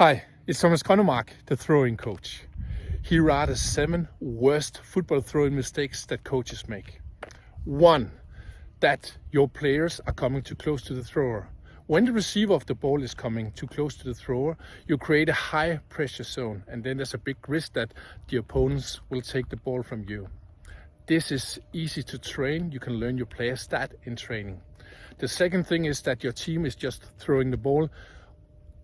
Hi, it's Gronnemark, the throwing coach. Here are the 7 worst football throwing mistakes that coaches make. 1. That your players are coming too close to the thrower. When the receiver of the ball is coming too close to the thrower, you create a high pressure zone, and then there's a big risk that the opponents will take the ball from you. This is easy to train. You can learn your players that in training. The second thing is that your team is just throwing the ball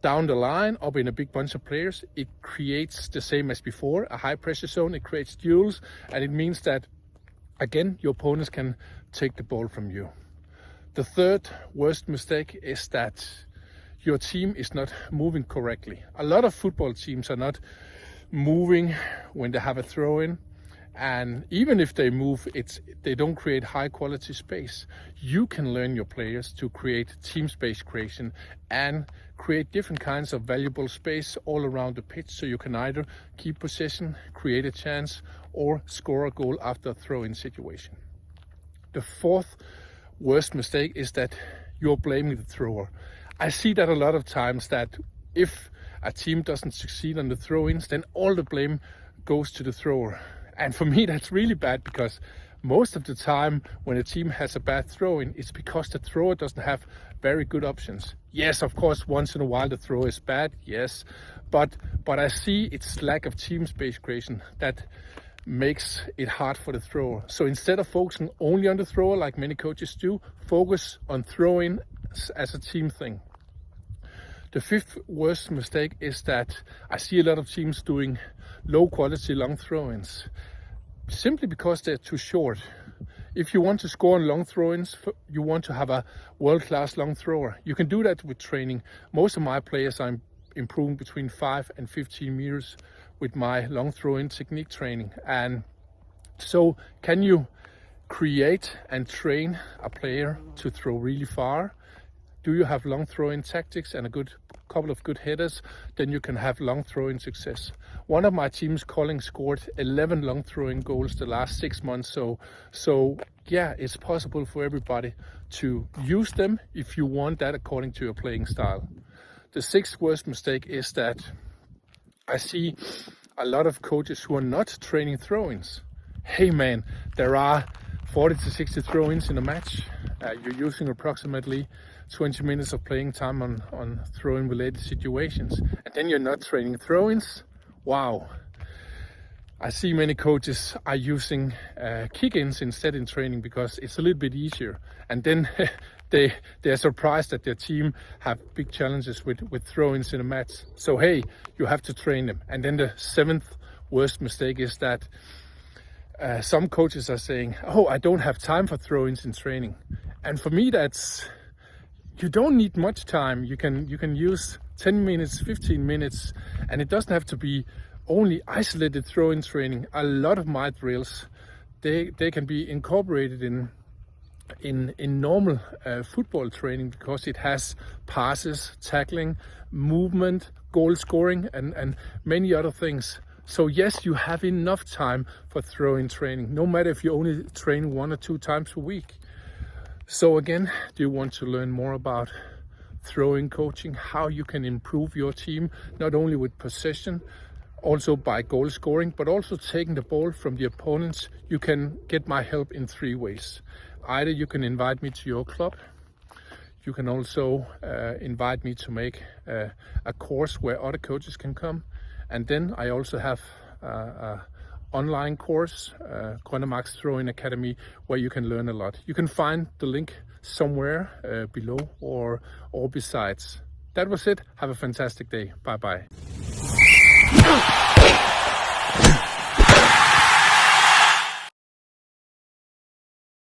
down the line, up in a big bunch of players. It creates the same as before, a high pressure zone. It creates duels, and it means that, again, your opponents can take the ball from you. The third worst mistake is that your team is not moving correctly. A lot of football teams are not moving when they have a throw-in. And even if they move, they don't create high quality space. You can learn your players to create team space creation and create different kinds of valuable space all around the pitch, so you can either keep possession, create a chance, or score a goal after a throw-in situation. The fourth worst mistake is that you're blaming the thrower. I see that a lot of times, that if a team doesn't succeed on the throw-ins, then all the blame goes to the thrower. And for me, that's really bad, because most of the time when a team has a bad throw-in, it's because the thrower doesn't have very good options. Yes, of course, once in a while the throw is bad, yes. But I see it's lack of team space creation that makes it hard for the thrower. So instead of focusing only on the thrower, like many coaches do, focus on throwing as a team thing. The fifth worst mistake is that I see a lot of teams doing low quality long throw-ins simply because they're too short. If you want to score on long throw-ins, you want to have a world-class long thrower. You can do that with training. Most of my players are improving between 5 and 15 meters with my long throw-in technique training. And so can you create and train a player to throw really far? Do you have long throw-in tactics and a couple of good headers? Then you can have long throw-in success. One of my teams, Calling, scored 11 long throw-in goals the last 6 months. So yeah, it's possible for everybody to use them if you want that according to your playing style. The sixth worst mistake is that I see a lot of coaches who are not training throw-ins. Hey man, there are 40 to 60 throw-ins in a match. You're using approximately 20 minutes of playing time on throw-in related situations, and then you're not training throw-ins. Wow. I see many coaches are using kick-ins instead in training because it's a little bit easier, and then they're surprised that their team have big challenges with throw-ins in a match. So hey, you have to train them. And then the seventh worst mistake is that some coaches are saying, oh, I don't have time for throw-ins in training. And for me, you don't need much time. You can use 10 minutes, 15 minutes, and it doesn't have to be only isolated throw-in training. A lot of my drills, they can be incorporated in normal football training, because it has passes, tackling, movement, goal scoring, and many other things. So yes, you have enough time for throw-in training, no matter if you only train 1 or 2 times a week. So again, do you want to learn more about throwing coaching, how you can improve your team, not only with possession, also by goal scoring, but also taking the ball from the opponents? You can get my help in 3 ways. Either you can invite me to your club. You can also invite me to make a course where other coaches can come. And then I also have a online course, Gronnemarks Throwing Academy, where you can learn a lot. You can find the link somewhere below or besides. That was it. Have a fantastic day. Bye bye.